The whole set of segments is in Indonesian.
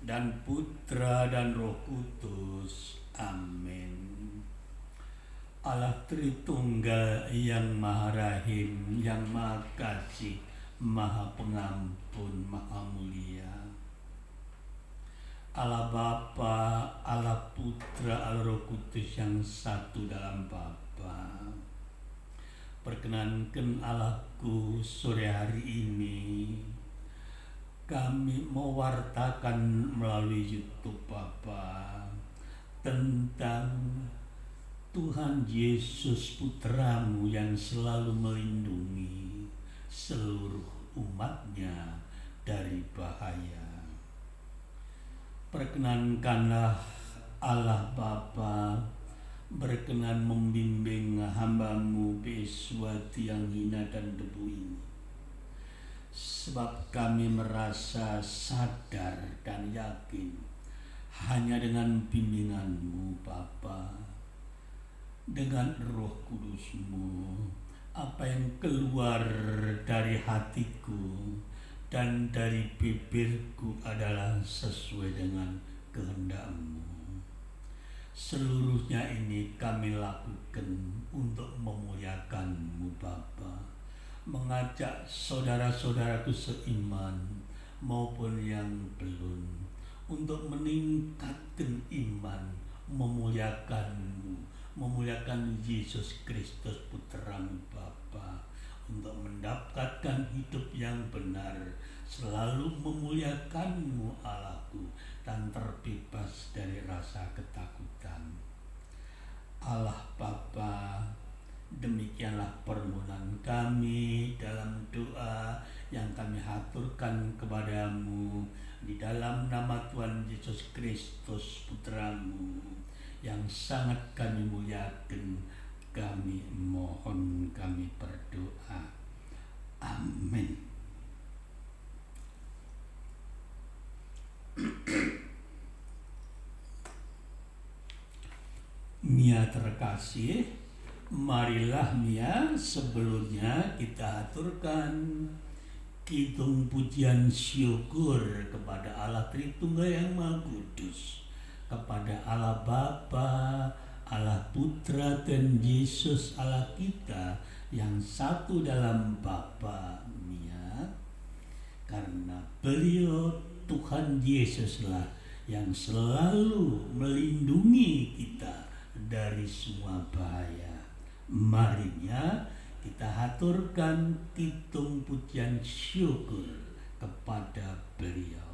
dan Putra dan Roh Kudus. Amin. Allah Tritunggal yang Maha Rahim, yang Maha Kasih, Maha Pengampun, Maha Mulia. Allah Bapa, Allah Putra, Allah Roh Kudus yang satu dalam Bapa. Perkenankan Allahku sore hari ini kami mewartakan melalui YouTube Bapa tentang Tuhan Yesus Putramu yang selalu melindungi seluruh umatnya dari bahaya. Perkenankanlah Allah Bapa berkenan membimbing hamba-Mu Beswati yang hina dan debu ini. Sebab kami merasa sadar dan yakin hanya dengan bimbingan-Mu Bapa, dengan Roh Kudus-Mu, apa yang keluar dari hatiku dan dari bibirku adalah sesuai dengan kehendak-Mu. Seluruhnya ini kami lakukan untuk memuliakan-Mu Bapa, mengajak saudara-saudaraku seiman maupun yang belum untuk meningkatkan iman, memuliakan-Mu, memuliakan Yesus Kristus Putra-Mu Bapa, untuk mendapatkan hidup yang benar, selalu memuliakan-Mu Allahku, dan terbebas dari rasa ketakutan. Allah Bapa, demikianlah permohonan kami dalam doa yang kami haturkan kepadamu di dalam nama Tuhan Yesus Kristus Putra-Mu yang sangat kami muliakan. Kami mohon, kami berdoa. Amin. Mia terkasih, marilah Mia sebelumnya kita aturkan kidung pujian syukur kepada Allah Tritunggal yang Maha Kudus, kepada Allah Bapa, Allah Putra dan Yesus Allah kita yang satu dalam Bapa. Mia, karena Beliau Tuhan Yesuslah yang selalu melindungi kita dari semua bahaya. Marinya kita haturkan kidung pujian syukur kepada Beliau.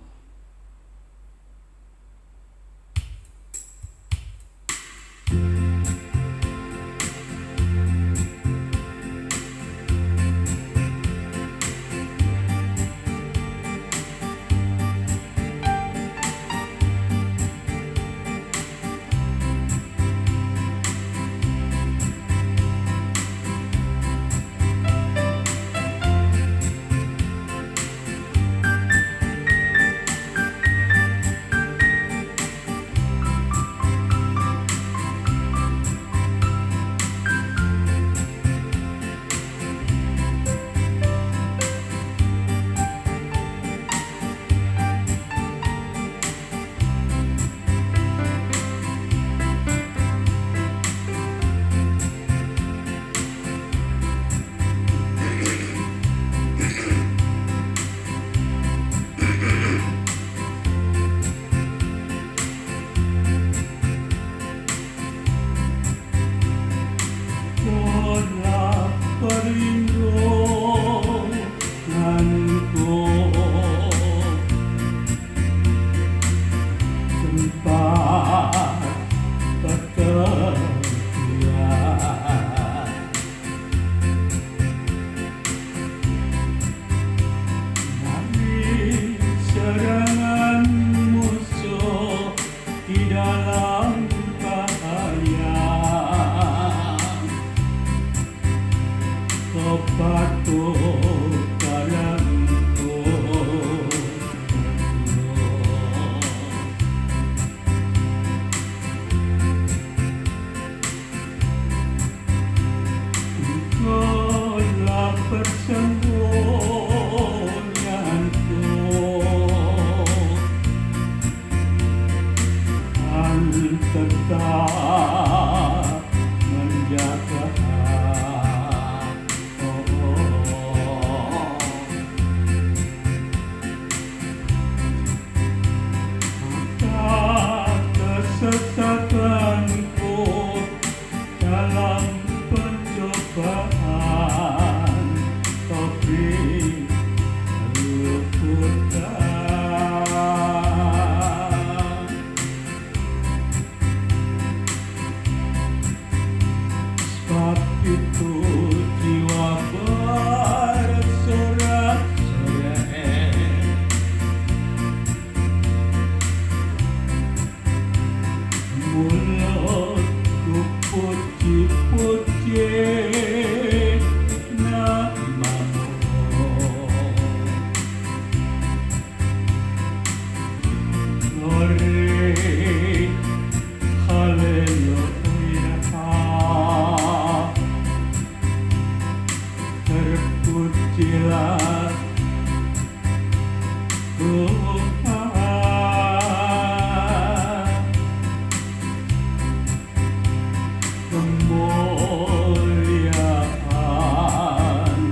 kemuliaan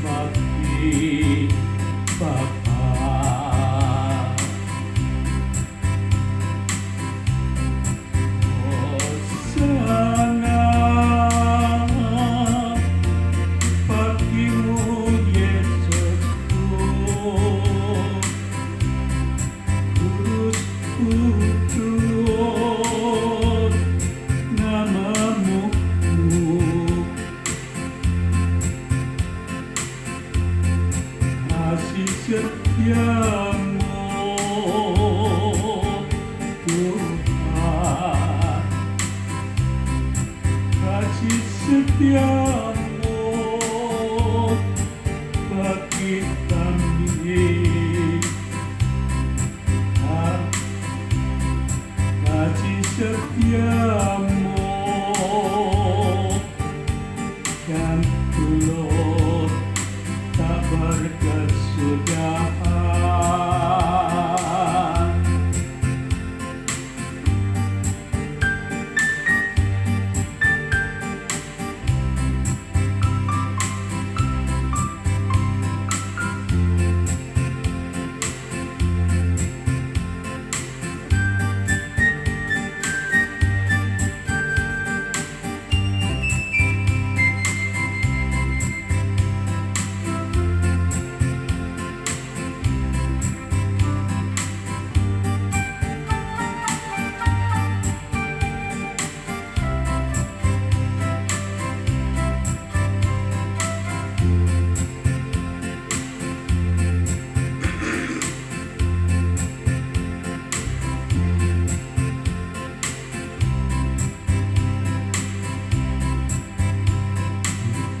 bagi Bapa. Hosana bagimu Yesusku, kudus kudus namamu, kasih setiamu Tuhan, kasih setiamu bagi kami, kasih setiamu yang tulus tak berkesudahan.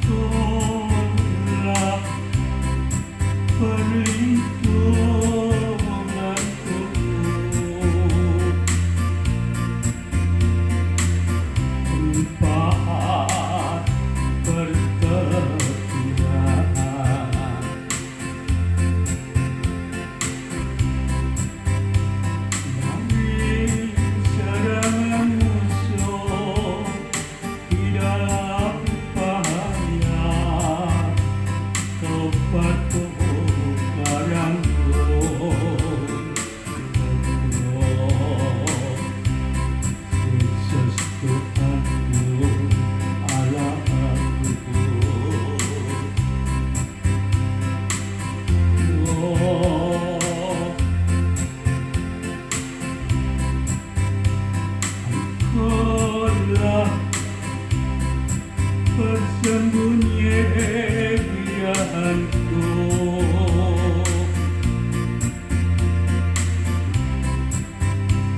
Tolak perlindunganku, tempat perkebudanan, dari serangan musuh di dalam bahaya, kau patuh barangku, Yesus Tuhanku, Allahku. Oh, Engkaulah persembunyianku,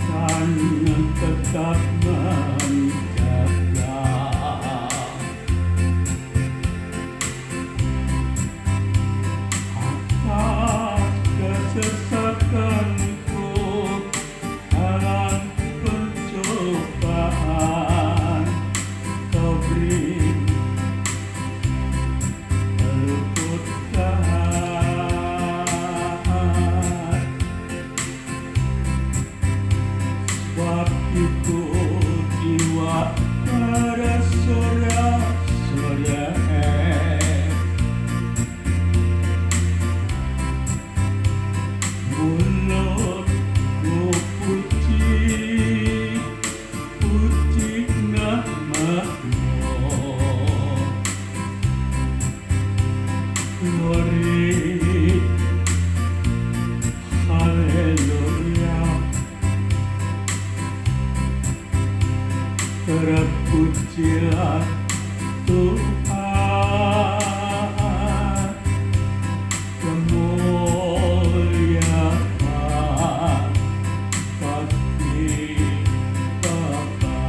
kan tetap menjaga atas kesesakanku dalam pencobaan. Kau beri keluputan, sebab itu jiwa bersorak-sorai, mulutku puji namamu. Glory, haleluya, terpujilah Tuhan, kemuliaan bagi Bapa.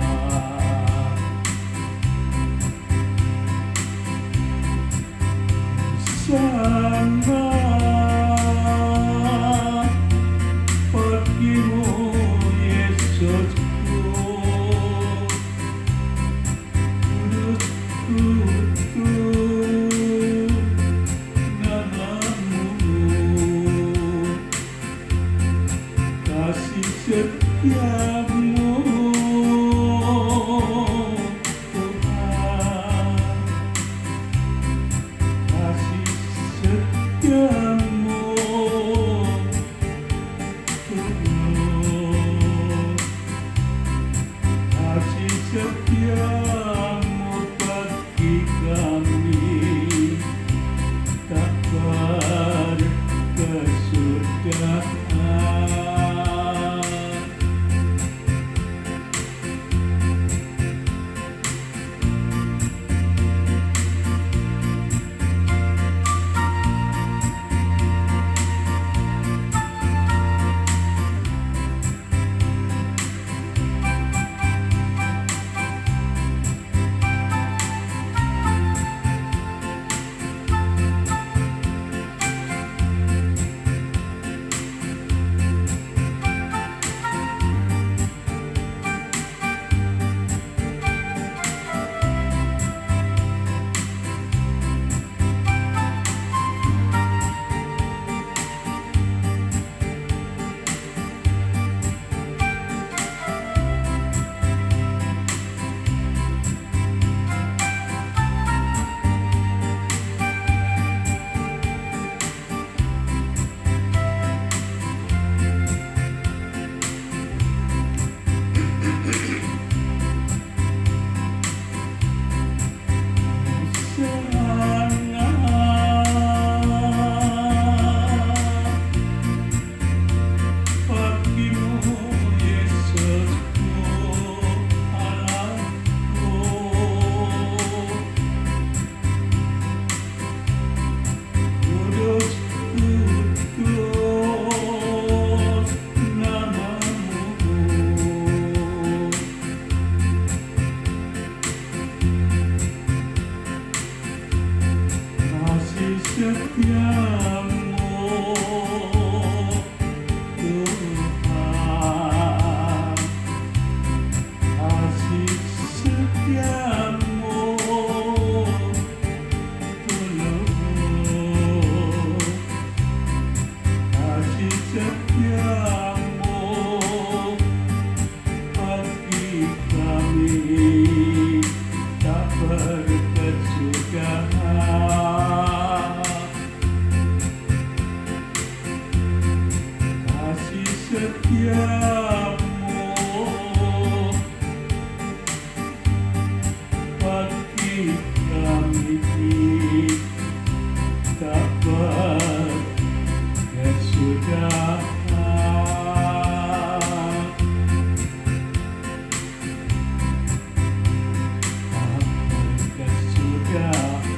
Hosana bagimu Yesusku, kasih setiamu Tuhan, kasih setiamu Tuhan, kasih setiamu bagi kami tak berkesudahan. Setiamu Tuhan, kasih setiamu Tuhan, kasih setiamu bagi kami tak berkesudahan. Setiamu bagi kami tak berkesudahan. Tak berkesudahan.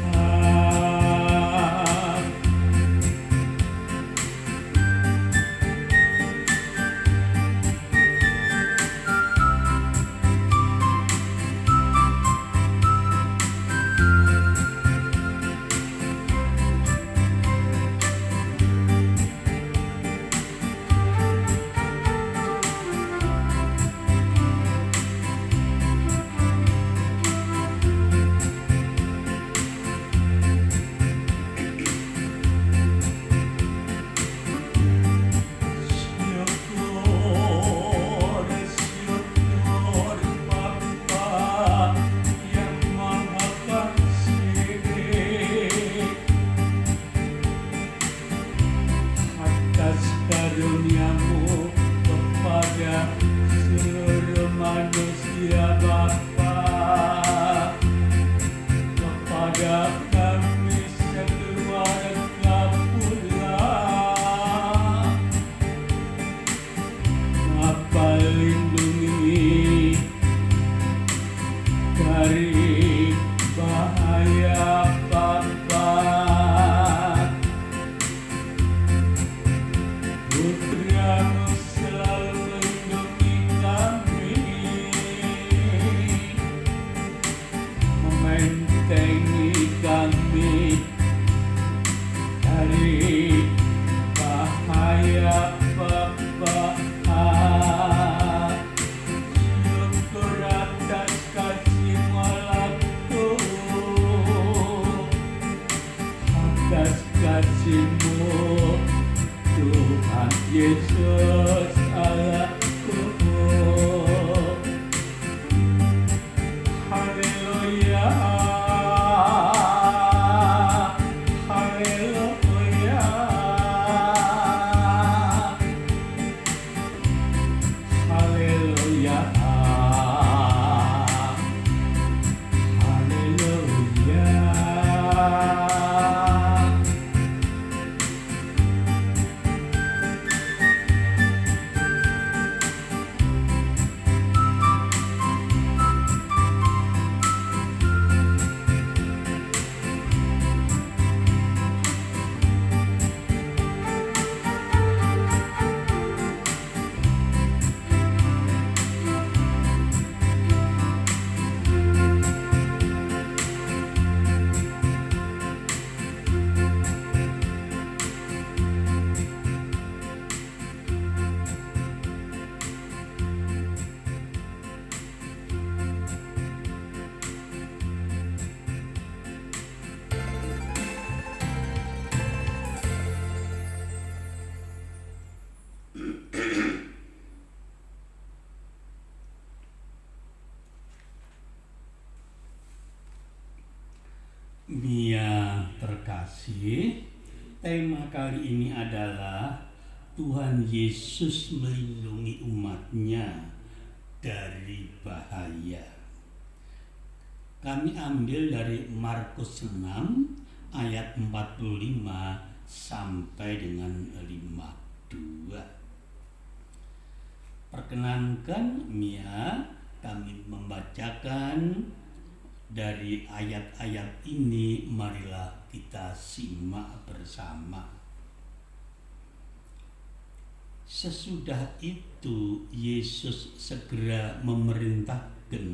Karuniamu kepada seluruh manusia Bapa, kepada kami sekeluarga pula, Bapa lindungi dari bahaya Bapa. Putramu selalu melindungi Yesus Allahku, haleluya, haleluya, haleluya, haleluya. Mia terkasih, tema kali ini adalah Tuhan Yesus melindungi umatnya dari bahaya. Kami ambil dari Markus 6 ayat 45 sampai dengan 52. Perkenankan Mia kami membacakan dari ayat-ayat ini, marilah kita simak bersama. Sesudah itu Yesus segera memerintahkan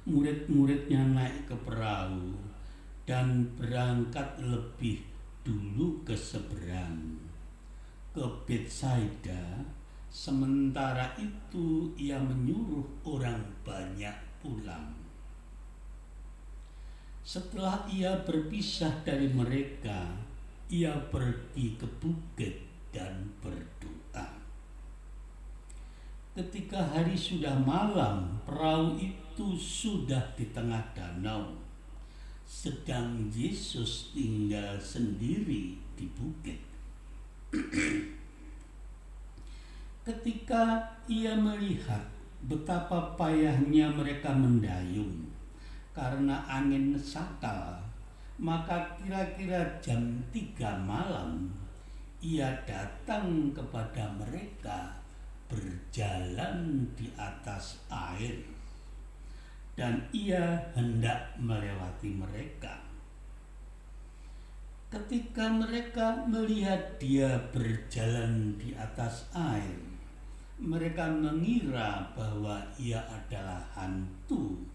murid-muridnya naik ke perahu dan berangkat lebih dulu ke seberang, ke Betsaida. Sementara itu ia menyuruh orang banyak pulang. Setelah ia berpisah dari mereka, ia pergi ke bukit dan berdoa. Ketika hari sudah malam, perahu itu sudah di tengah danau, sedang Yesus tinggal sendiri di bukit. Ketika ia melihat betapa payahnya mereka mendayung karena angin sakal, maka kira-kira jam 3 malam ia datang kepada mereka berjalan di atas air, dan ia hendak melewati mereka. Ketika mereka melihat dia berjalan di atas air, mereka mengira bahwa ia adalah hantu.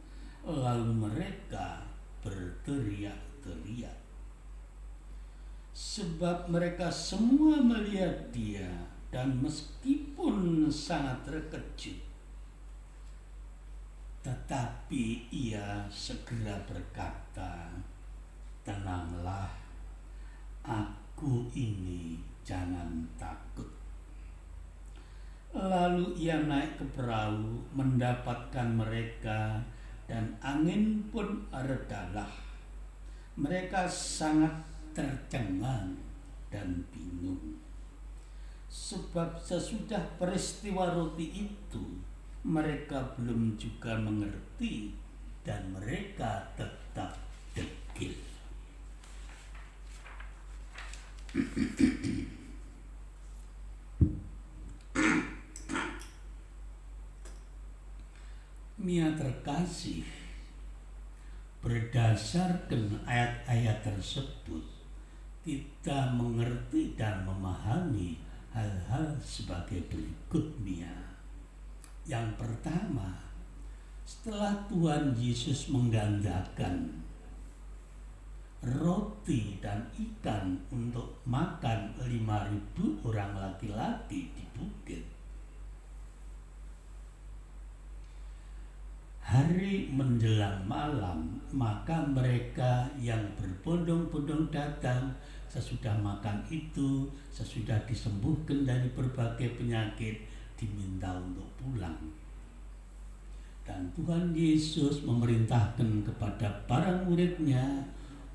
Lalu mereka berteriak-teriak, sebab mereka semua melihat dia, dan meskipun sangat terkejut, tetapi ia segera berkata, "Tenanglah, aku ini, jangan takut." Lalu ia naik ke perahu, mendapatkan mereka, dan angin pun redalah. Mereka sangat tercengang dan bingung, sebab sesudah peristiwa roti itu mereka belum juga mengerti, dan mereka tetap degil. Mia terkasih, berdasarkan ayat-ayat tersebut, kita mengerti dan memahami hal-hal sebagai berikut, Mia. Yang pertama, setelah Tuhan Yesus menggandakan roti dan ikan untuk makan 5.000 orang laki-laki di bukit, hari menjelang malam, maka mereka yang berbondong-bondong datang sesudah makan itu, sesudah disembuhkan dari berbagai penyakit, diminta untuk pulang. Dan Tuhan Yesus memerintahkan kepada para muridnya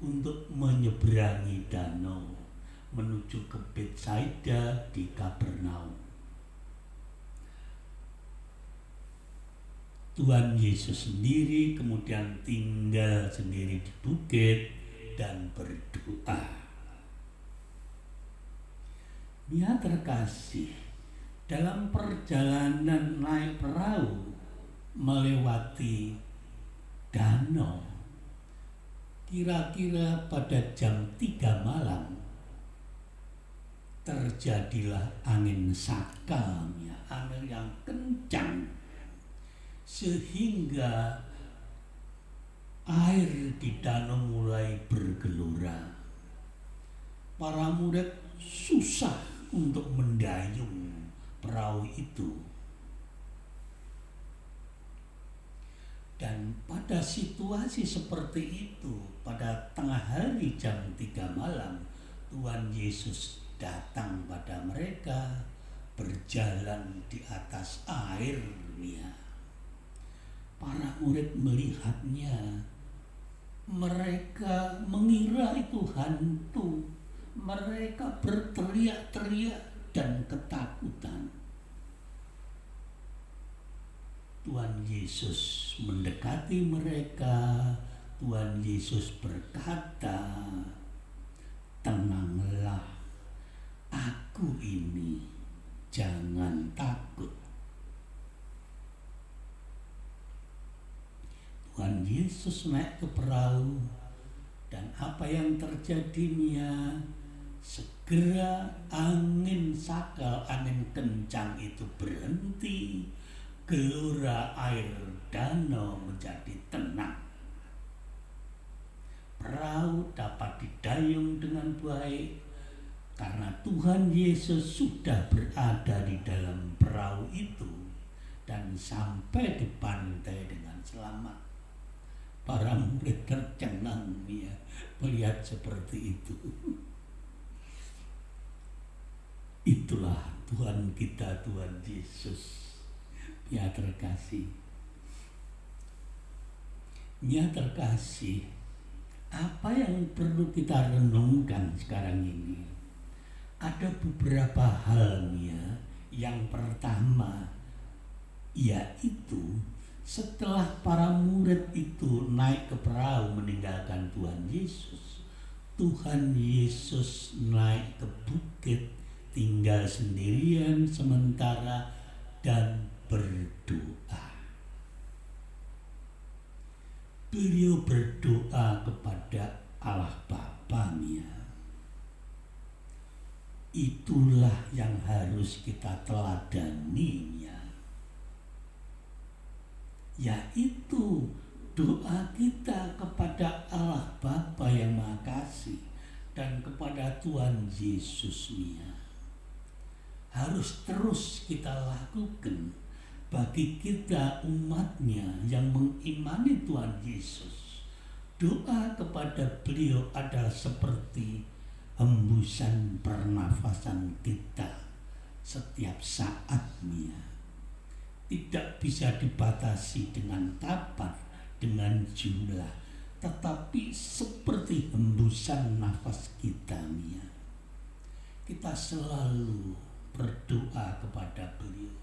untuk menyeberangi danau menuju ke Betsaida di Kapernaum. Tuhan Yesus sendiri kemudian tinggal sendiri di bukit dan berdoa. Ya terkasih, dalam perjalanan naik perahu melewati danau, kira-kira pada jam 3 malam terjadilah angin sakal, ya, angin yang kencang, sehingga air di danau mulai bergelora. Para murid susah untuk mendayung perahu itu. Dan pada situasi seperti itu, pada tengah hari jam 3 malam, Tuhan Yesus datang pada mereka, berjalan di atas airnya. Para murid melihatnya, mereka mengira itu hantu, mereka berteriak-teriak dan ketakutan. Tuhan Yesus mendekati mereka. Tuhan Yesus berkata, "Tenanglah, aku ini, jangan takut." Tuhan Yesus naik ke perahu, dan apa yang terjadi, Mia? Segera angin sakal, angin kencang itu berhenti. Gelora air danau menjadi tenang. Perahu dapat didayung dengan baik karena Tuhan Yesus sudah berada di dalam perahu itu dan sampai di pantai dengan selamat. Para murid tercengang, ya, melihat seperti itu. Itulah Tuhan kita, Tuhan Yesus. Ya terkasih, ya terkasih, apa yang perlu kita renungkan sekarang ini? Ada beberapa hal, ya. Yang pertama, yaitu setelah para murid itu naik ke perahu meninggalkan Tuhan Yesus, Tuhan Yesus naik ke bukit, tinggal sendirian sementara dan berdoa. Beliau berdoa kepada Allah Bapa-Nya. Itulah yang harus kita teladani, ya. Yaitu doa kita kepada Allah Bapa yang Maha Kasih dan kepada Tuhan Yesus, ya. Harus terus kita lakukan bagi kita umatnya yang mengimani Tuhan Yesus. Doa kepada beliau adalah seperti hembusan pernafasan kita setiap saatnya. Tidak bisa dibatasi dengan kapan, dengan jumlah, tetapi seperti hembusan nafas kita, ya. Kita selalu berdoa kepada beliau.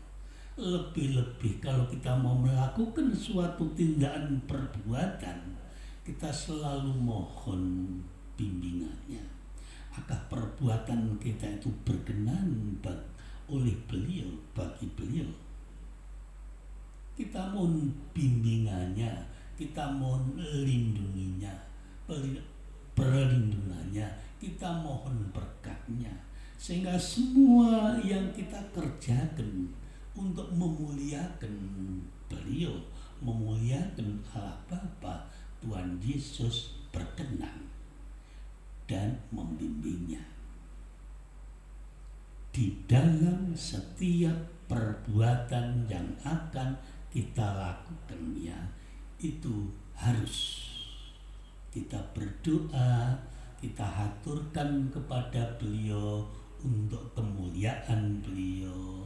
Lebih-lebih kalau kita mau melakukan suatu tindakan perbuatan, kita selalu mohon bimbingannya. Apakah perbuatan kita itu berkenan oleh beliau, bagi beliau? Kita mohon bimbingannya, kita mohon perlindungannya, kita mohon berkatnya, sehingga semua yang kita kerjakan untuk memuliakan beliau, memuliakan Allah Bapa, Tuhan Yesus berkenan dan membimbingnya. Di dalam setiap perbuatan yang akan kita lakukan, ya, itu harus kita berdoa kita haturkan kepada beliau untuk kemuliaan beliau.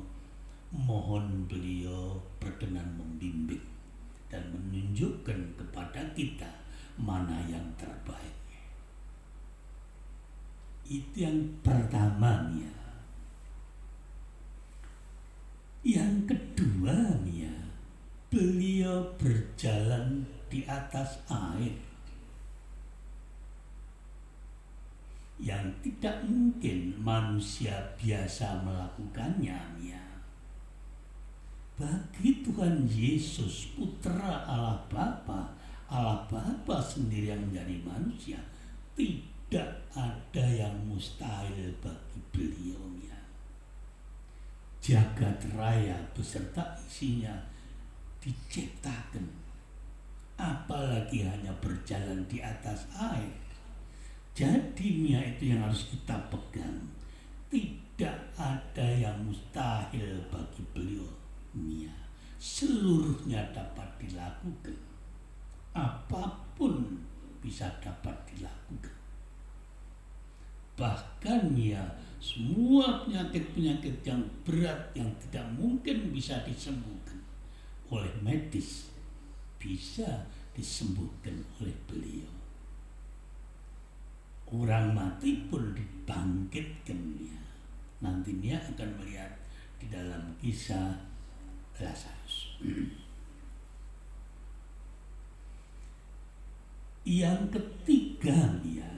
Mohon beliau berkenan membimbing dan menunjukkan kepada kita mana yang terbaik. Itu yang pertama ya. Yang kedua ya, beliau berjalan di atas air yang tidak mungkin manusia biasa melakukannya ya. Bagi Tuhan Yesus, Putra Allah Bapa sendiri yang menjadi manusia, tidak ada yang mustahil bagi beliau ya. Jagat raya beserta isinya diciptakan, apalagi hanya berjalan di atas air. Jadi itu yang harus kita pegang. Tidak ada yang mustahil bagi beliau. Seluruhnya dapat dilakukan. Apapun bisa dapat dilakukan. Bahkan semua penyakit-penyakit yang berat yang tidak mungkin bisa disembuhkan oleh medis bisa disembuhkan oleh beliau. Orang mati pun dibangkitkan ya. Nanti akan melihat di dalam kisah Lazarus. Yang ketiga ya,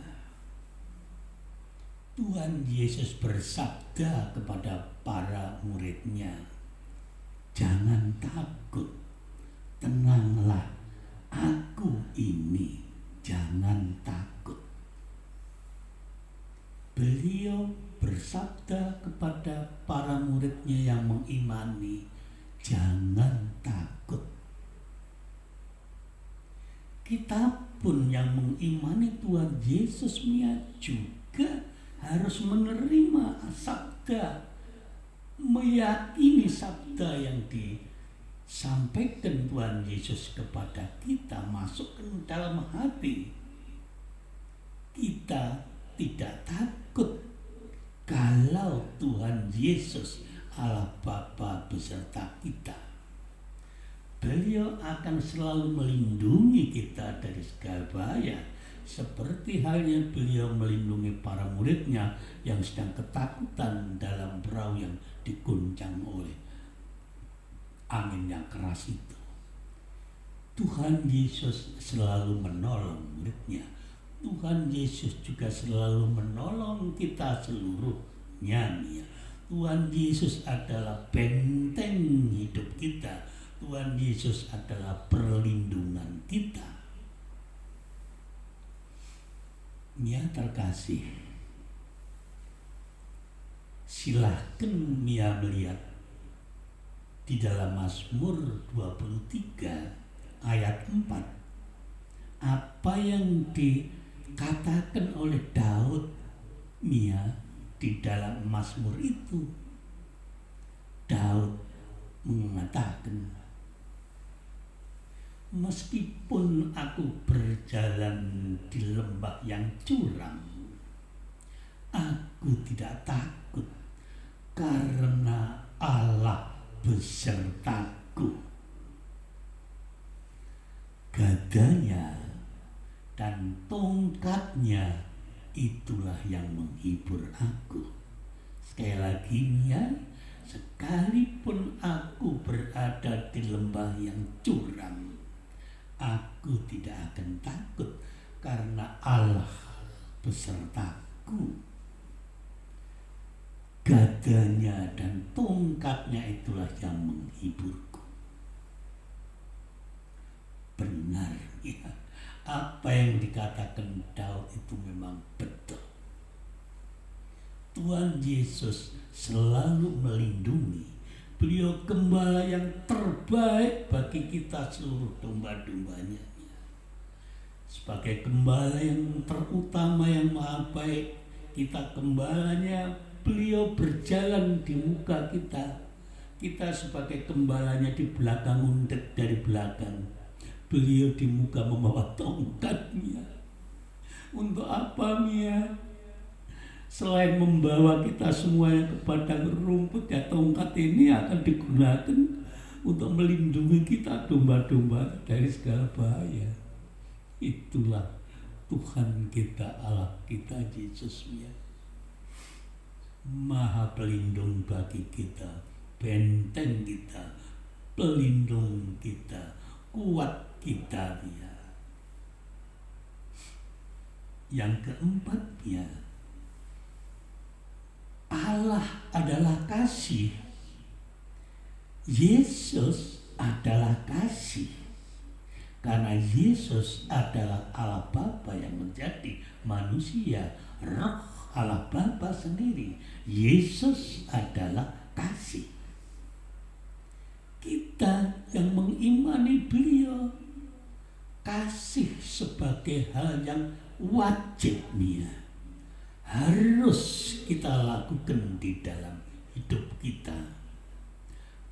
Tuhan Yesus bersabda kepada para muridnya, jangan takut, tenanglah, aku ini, jangan takut. Beliau bersabda kepada para muridnya yang mengimani, jangan takut. Kita pun yang mengimani Tuhan Yesus juga harus menerima sabda, meyakini sabda yang disampaikan Tuhan Yesus kepada kita, masuk ke dalam hati. Kita tidak takut kalau Tuhan Yesus Allah Bapa beserta kita. Beliau akan selalu melindungi kita dari segala bahaya, seperti halnya beliau melindungi para muridnya yang sedang ketakutan dalam perahu yang diguncang oleh angin yang keras itu. Tuhan Yesus selalu menolong muridnya. Tuhan Yesus juga selalu menolong kita seluruhnya. Tuhan Yesus adalah benteng hidup kita. Tuhan Yesus adalah perlindungan kita. Ya terkasih, silahkan melihat di dalam Mazmur 23 ayat 4 apa yang dikatakan oleh Daud di dalam Mazmur itu. Daud mengatakan, meskipun aku berjalan di lembah yang curam, aku tidak takut karena Allah besertaku. Gadanya dan tongkatnya itulah yang menghibur aku. Sekali lagi sekalipun aku berada di lembah yang curam, aku tidak akan takut karena Allah besertaku. Gadanya dan tongkatnya itulah yang menghiburku. Benar ya, apa yang dikatakan Daud itu memang betul. Tuhan Yesus selalu melindungi. Beliau gembala yang terbaik bagi kita seluruh domba-dombanya. Sebagai gembala yang terutama yang maha baik, kita gembalanya, beliau berjalan di muka kita. Kita sebagai gembalanya di belakang, undet dari belakang. Beliau di muka membawa tongkatnya. Untuk apa Mia? Selain membawa kita semuanya ke padang rumput, ya tongkat ini akan digunakan untuk melindungi kita domba-domba dari segala bahaya. Itulah Tuhan kita, Allah kita, Yesus Mia. Maha pelindung bagi kita, benteng kita, pelindung kita, kuat kita Mia. Yang keempat Mia, Allah adalah kasih. Yesus adalah kasih. Karena Yesus adalah Allah Bapa yang menjadi manusia, Roh Allah Bapa sendiri. Yesus adalah kasih. Kita yang mengimani Beliau, kasih sebagai hal yang wajib Mia, harus kita lakukan di dalam hidup kita.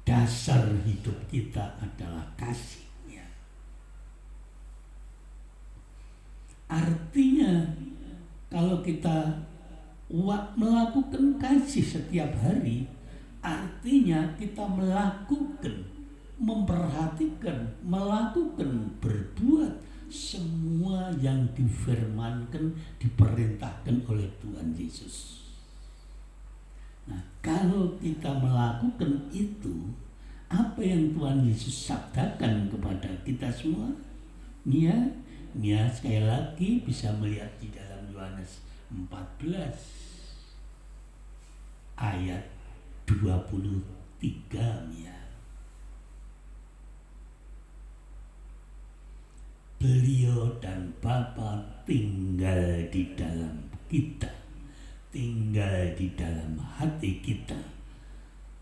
Dasar hidup kita adalah kasihnya. Artinya kalau kita melakukan kasih setiap hari, artinya kita melakukan, memperhatikan, melakukan, berbuat semua yang difirmankan, diperintahkan oleh Tuhan Yesus. Nah, kalau kita melakukan itu, apa yang Tuhan Yesus sabdakan kepada kita semua? Mia sekali lagi bisa melihat di dalam Yohanes 14 ayat 23 Mia. Beliau dan Bapa tinggal di dalam kita, tinggal di dalam hati kita.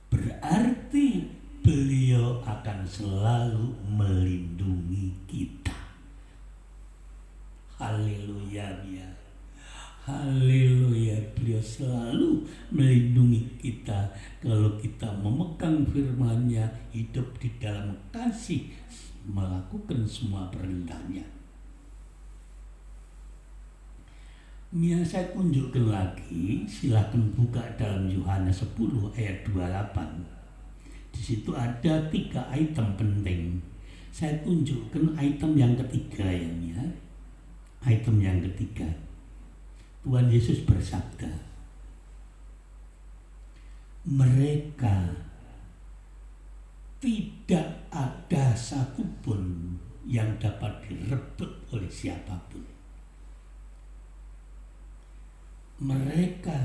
Berarti Beliau akan selalu melindungi kita. Haleluya Mia. Haleluya, Beliau selalu melindungi kita kalau kita memegang firman-Nya, hidup di dalam kasih, melakukan semua perintahnya. Mia, saya tunjukkan lagi, silakan buka dalam Yohanes 10 ayat 28. Di situ ada 3 item penting. Saya tunjukkan item yang ketiga ya Mia. Item yang ketiga. Tuhan Yesus bersabda, mereka tidak ada satupun yang dapat direbut oleh siapapun. Mereka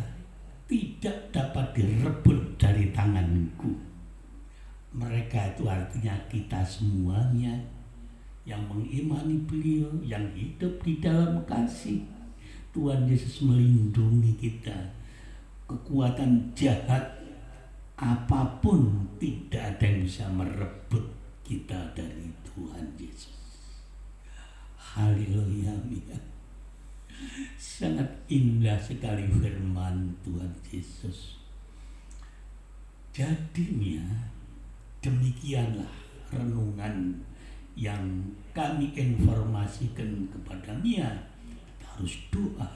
tidak dapat direbut dari tanganku. Mereka itu artinya kita semuanya yang mengimani Beliau, yang hidup di dalam kasih. Tuhan Yesus melindungi kita. Kekuatan jahat apapun tidak ada yang bisa merebut kita dari Tuhan Yesus. Haleluya. Sangat indah sekali firman Tuhan Yesus. Jadinya demikianlah renungan yang kami informasikan kepada Mia. Harus doa.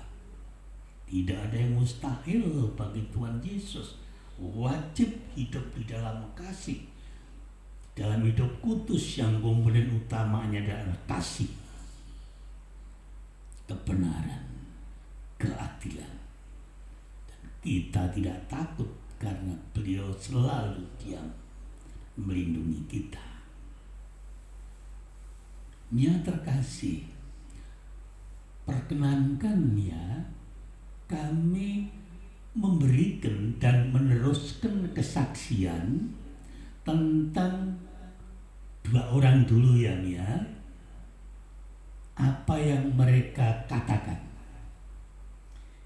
Tidak ada yang mustahil bagi Tuhan Yesus. Wajib hidup di dalam kasih, dalam hidup kudus yang komponen utamanya adalah kasih, kebenaran, keadilan. Dan kita tidak takut karena Beliau selalu diam melindungi kita. Mia terkasih, perkenankan Mia, kami memberikan dan meneruskan kesaksian tentang 2 orang dulu ya Mia. Apa yang mereka katakan.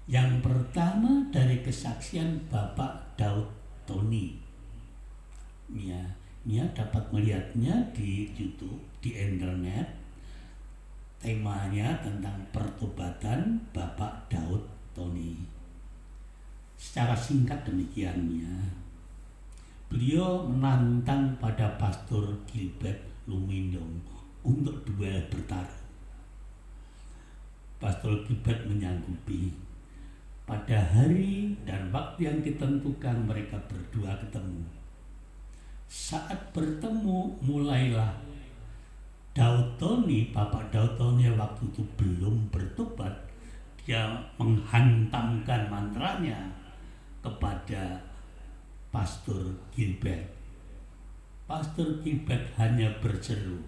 Yang pertama dari kesaksian Bapak Daud Tony. Mia dapat melihatnya di YouTube, di internet. Temanya tentang pertobatan Bapak Daud Tony. Secara singkat demikian Mia. Beliau menantang pada Pastor Gilbert Lumindong untuk duel bertarung. Pastor Gilbert menyanggupi. Pada hari dan waktu yang ditentukan mereka berdua ketemu. Saat bertemu mulailah Daud Tony, Bapak Daud Tony waktu itu belum bertobat. Dia menghantamkan mantranya kepada Pastor Gilbert. Pastor Gilbert hanya berseru,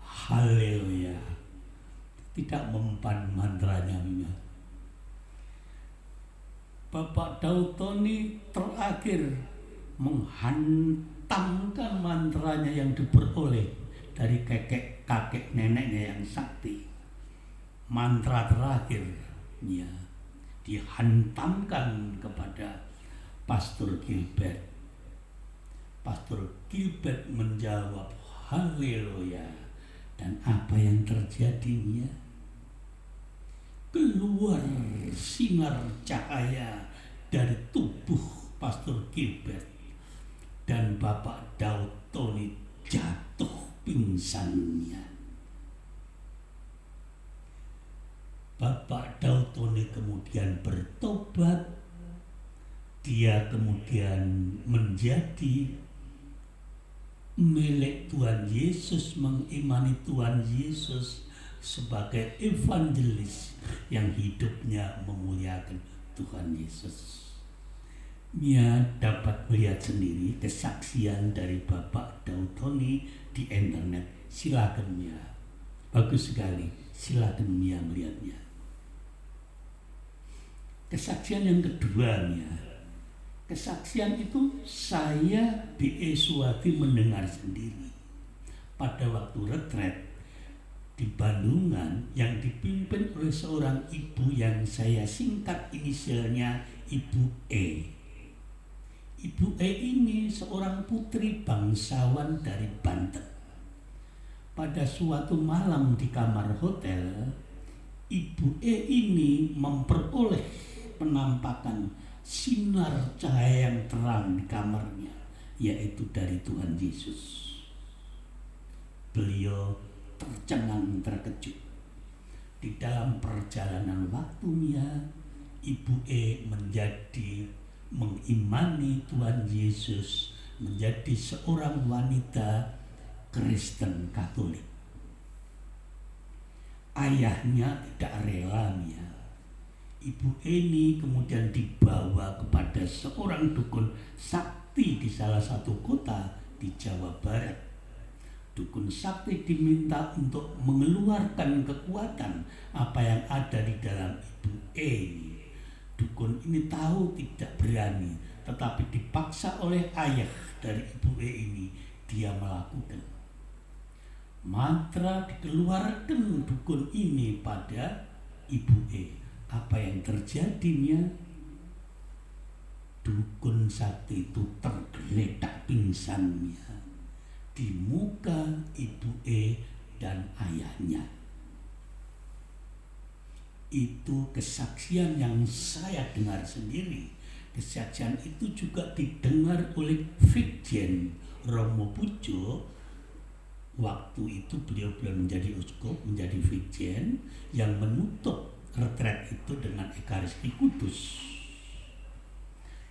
haleluya. Tidak mempan mantranya. Bapak Daud Tony terakhir menghantamkan mantranya yang diperoleh dari kakek neneknya yang sakti. Mantra terakhirnya dihantamkan kepada Pastor Gilbert. Pastor Gilbert menjawab haleluya. Dan apa yang terjadinya? Keluar sinar cahaya dari tubuh Pastor Gilbert dan Bapak Daud Tony jatuh pingsannya. Bapak Daud Tony kemudian bertobat. Dia kemudian menjadi milik Tuhan Yesus, mengimani Tuhan Yesus sebagai evangelis yang hidupnya memuliakan Tuhan Yesus. Mia dapat melihat sendiri kesaksian dari Bapak Daud Tony di internet. Silakan Mia, bagus sekali. Silakan Mia melihatnya. Kesaksian yang kedua Mia. Kesaksian itu saya B.E. Suwati mendengar sendiri pada waktu retret di Bandungan yang dipimpin oleh seorang ibu yang saya singkat inisialnya Ibu E. Ibu E ini seorang putri bangsawan dari Banten. Pada suatu malam di kamar hotel, Ibu E ini memperoleh penampakan sinar cahaya yang terang di kamarnya, yaitu dari Tuhan Yesus. Beliau tercengang terkejut. Di dalam perjalanan waktunya, Ibu E menjadi mengimani Tuhan Yesus, menjadi seorang wanita Kristen Katolik. Ayahnya tidak rela Mia. Ibu ini kemudian dibawa kepada seorang dukun sakti di salah satu kota di Jawa Barat. Dukun sakti diminta untuk mengeluarkan kekuatan apa yang ada di dalam Ibu E. Dukun ini tahu tidak berani, tetapi dipaksa oleh ayah dari Ibu E ini, dia melakukan. Mantra dikeluarkan dukun ini pada Ibu E. Apa yang terjadinya? Dukun sakti itu tergeletak pingsannya di muka Ibu E dan ayahnya. Itu kesaksian yang saya dengar sendiri. Kesaksian itu juga didengar oleh Vikjen Romo Pujo. Waktu itu beliau belum menjadi uskup, menjadi Vikjen yang menutup retret itu dengan Ekaristi Kudus.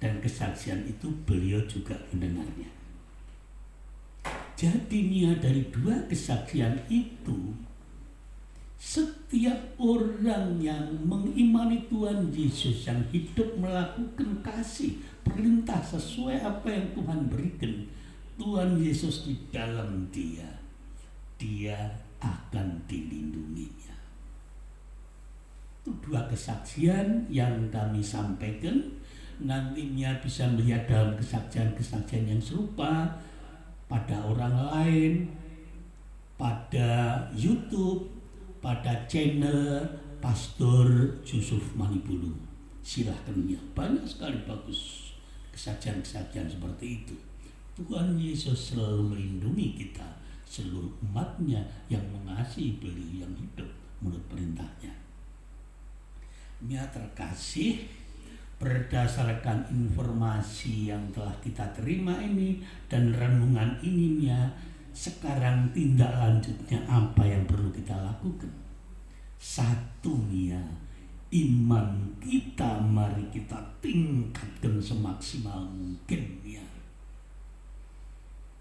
Dan kesaksian itu beliau juga mendengarnya. Jadi Mia, dari dua kesaksian itu, setiap orang yang mengimani Tuhan Yesus, yang hidup melakukan kasih, perintah sesuai apa yang Tuhan berikan, Tuhan Yesus di dalam dia akan dilindunginya. Itu dua kesaksian yang kami sampaikan. Nantinya bisa melihat dalam kesaksian-kesaksian yang serupa pada orang lain, pada YouTube, pada channel Pastor Yusuf Manibulu. Silahkan ya, banyak sekali bagus kesaksian-kesaksian seperti itu. Tuhan Yesus selalu melindungi kita, seluruh umatnya yang mengasihi beliau, yang hidup menurut perintahnya. Mia terkasih, berdasarkan informasi yang telah kita terima ini dan renungan ini Mia, sekarang tindak lanjutnya apa yang perlu kita lakukan? Satunya, iman kita mari kita tingkatkan semaksimal mungkin ya.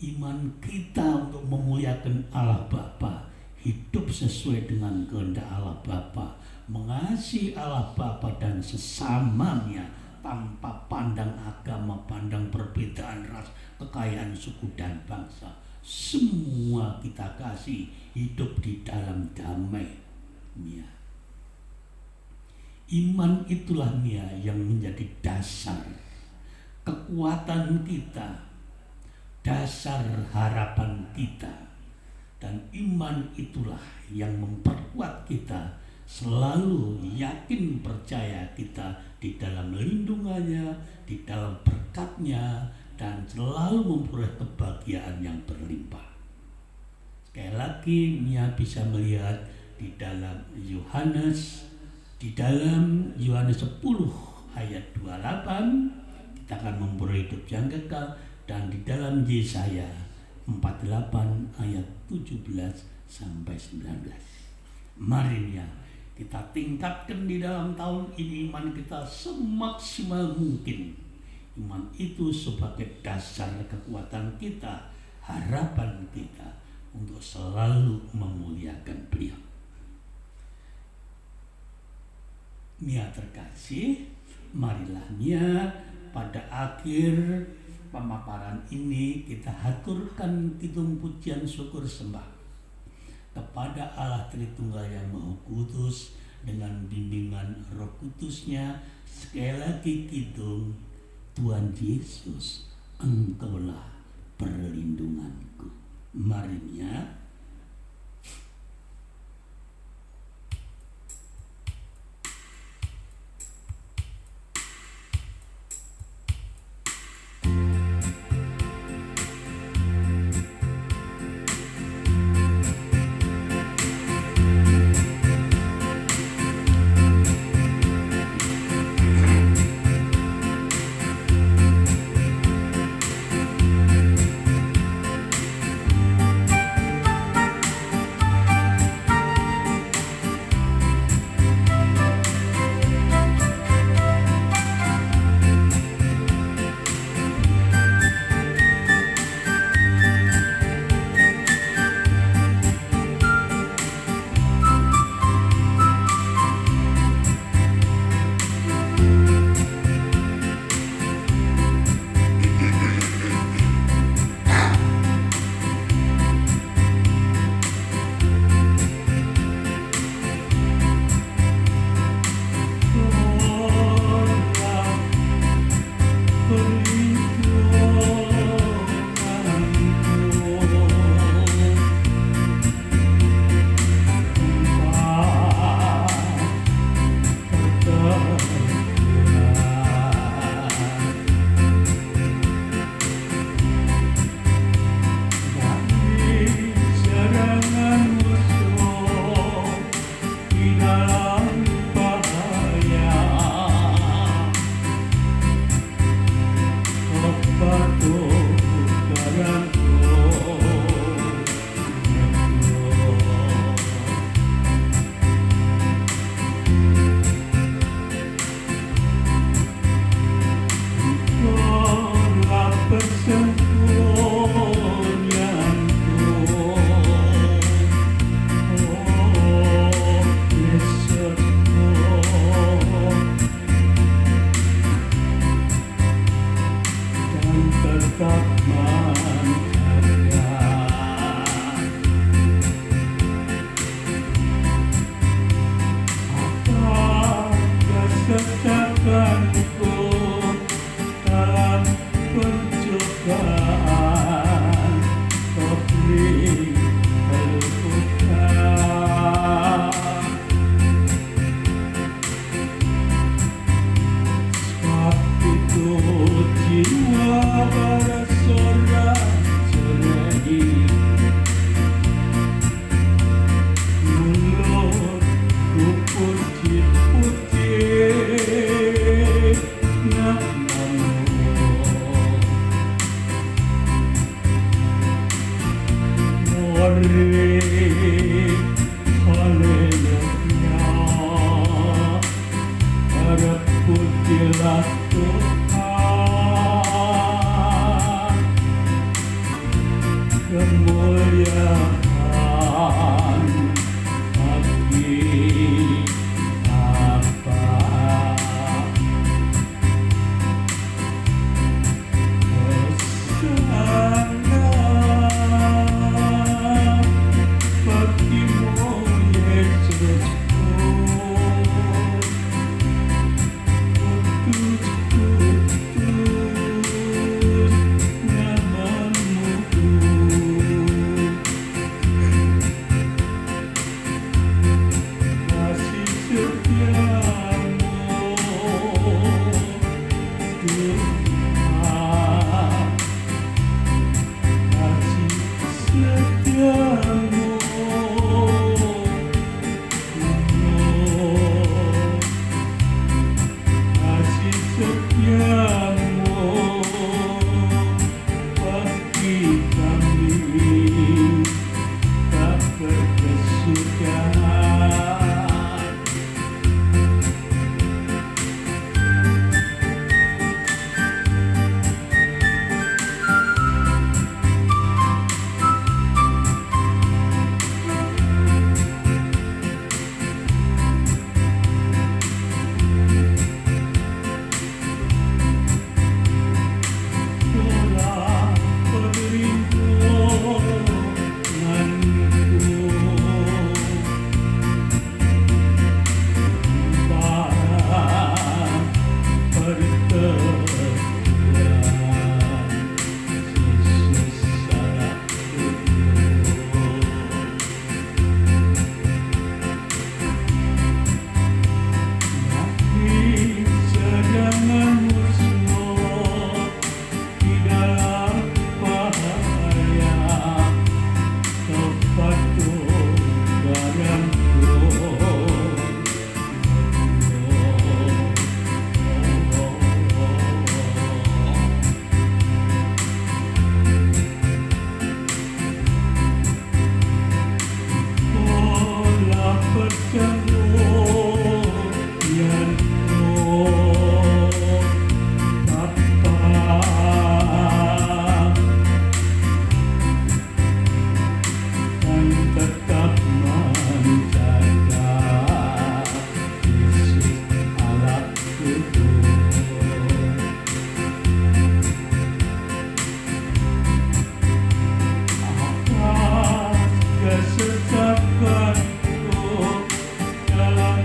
Iman kita untuk memuliakan Allah Bapa, hidup sesuai dengan kehendak Allah Bapa, mengasihi Allah Bapa dan sesamanya tanpa pandang agama, pandang perbedaan ras, kekayaan suku dan bangsa. Semua kita kasih, hidup di dalam damai. Ya. Iman itulah ya yang menjadi dasar kekuatan kita, dasar harapan kita, dan iman itulah yang memperkuat kita selalu yakin percaya kita di dalam lindungannya, di dalam berkatnya, dan selalu memperoleh kebahagiaan yang berlimpah. Sekali lagi Mia bisa melihat di dalam Yohanes 10 ayat 28 kita akan memperoleh hidup yang kekal, dan di dalam Yesaya 48 ayat 17 sampai 19. Mari ya kita tingkatkan di dalam tahun ini iman kita semaksimal mungkin. Iman itu sebagai dasar kekuatan kita, harapan kita untuk selalu memuliakan Beliau. Nia terkasih, marilah Nia pada akhir pemaparan ini kita haturkan kidung pujian syukur sembah kepada Allah Tritunggal yang Maha Kudus dengan bimbingan Roh Kudusnya. Sekali lagi kidung, Tuhan Yesus, Engkaulah perlindunganku. Mari Nia. kemuliaan bagi Bapa. Hosana bagimu Yesusku, kudus kudus namamu, kasih setiamu Tuhan, kasih setiamu kasih setiamu bagi kami tak berkesudahan. Doa perlindunganku, limpahan pertemuan Yesus salahku. Yakin serangan musuh di dalam bahaya, kau patuh garangku. Olah perjanjianku, Bapa, dan tetap menjaga Yesus Allahku. Atas kesesatan dalam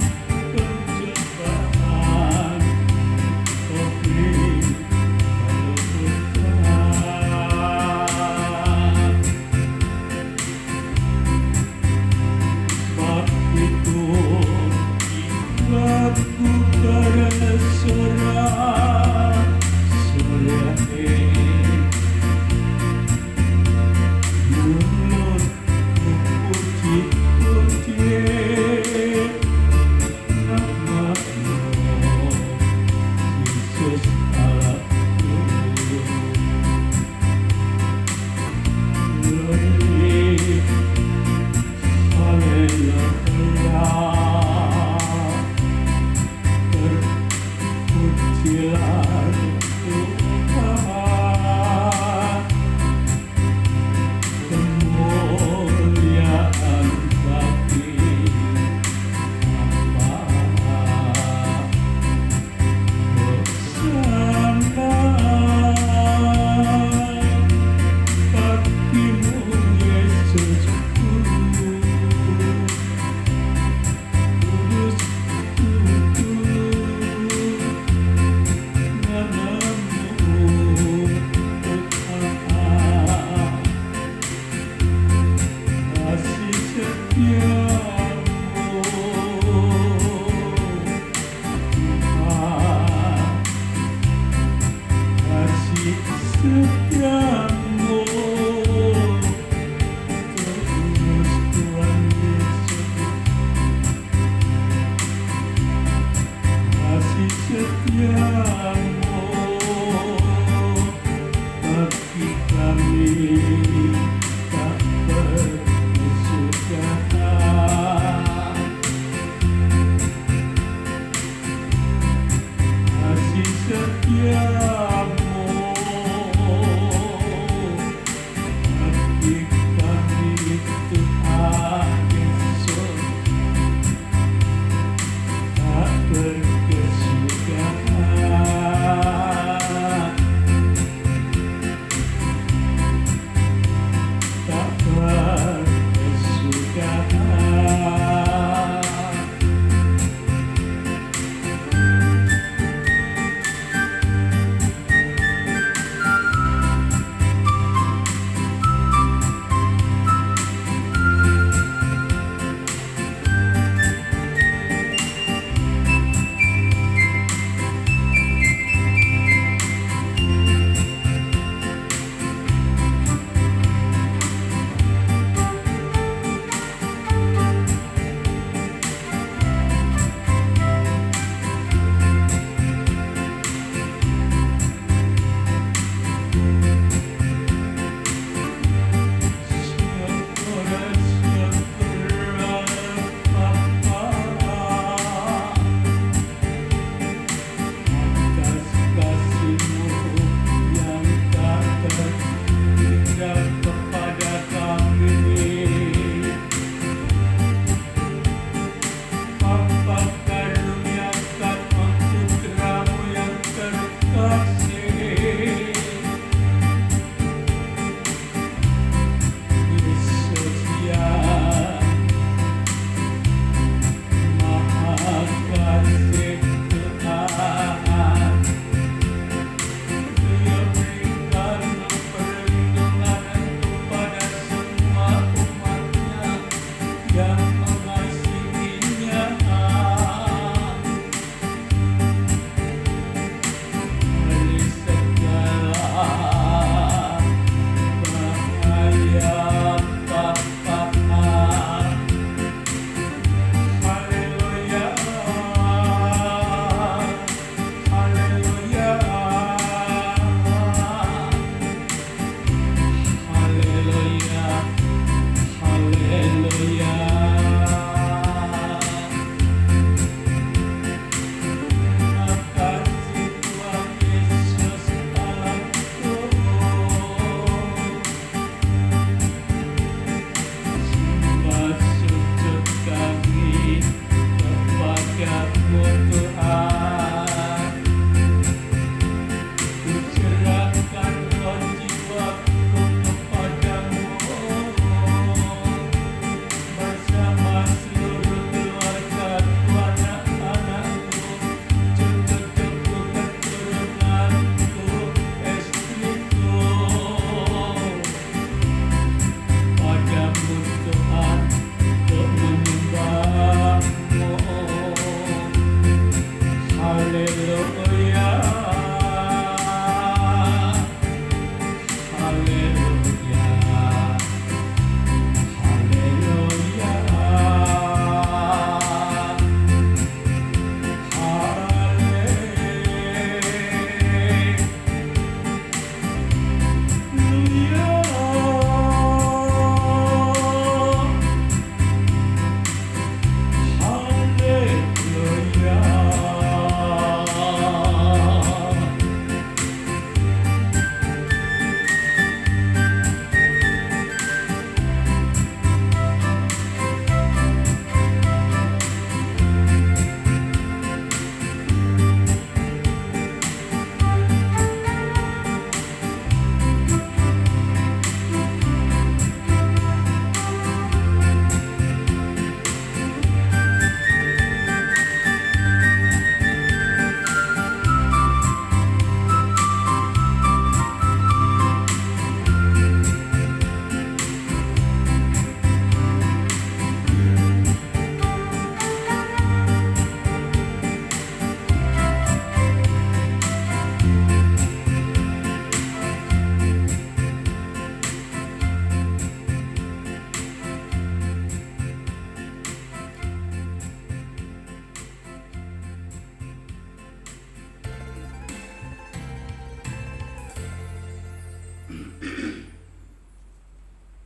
pencobaan, kau beri kelebihan. Sebab itu jiwaku bersorak-sorai, mulutku pun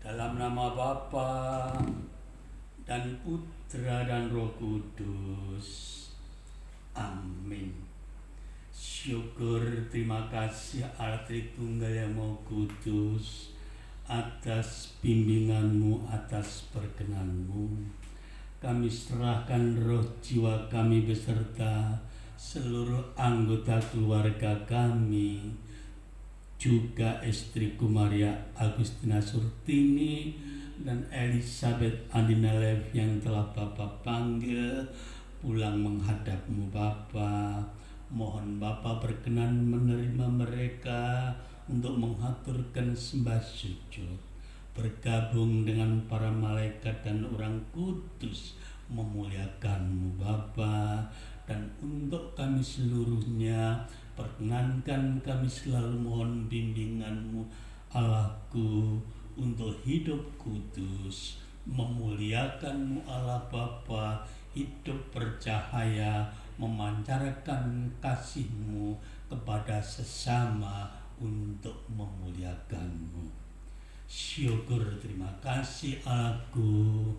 Dalam nama Bapa dan Putra dan Roh Kudus. Amin. Syukur, terima kasih Allah Tritunggal yang Maha Kudus atas bimbinganmu, atas perkenanmu. Kami serahkan roh jiwa kami beserta seluruh anggota keluarga kami, juga istriku Maria Agustina Surtini dan Elizabeth Andina Lev yang telah Bapak panggil pulang menghadapmu Bapa. Mohon Bapa berkenan menerima mereka untuk mengaturkan sembah sujud, bergabung dengan para malaikat dan orang kudus memuliakanmu Bapa. Dan untuk kami seluruhnya, perkenankan kami selalu mohon bimbinganmu Allahku untuk hidup kudus, memuliakanmu Allah Bapa, hidup bercahaya, memancarkan kasih-Mu kepada sesama untuk memuliakan-Mu. Syukur, terima kasih Allahku.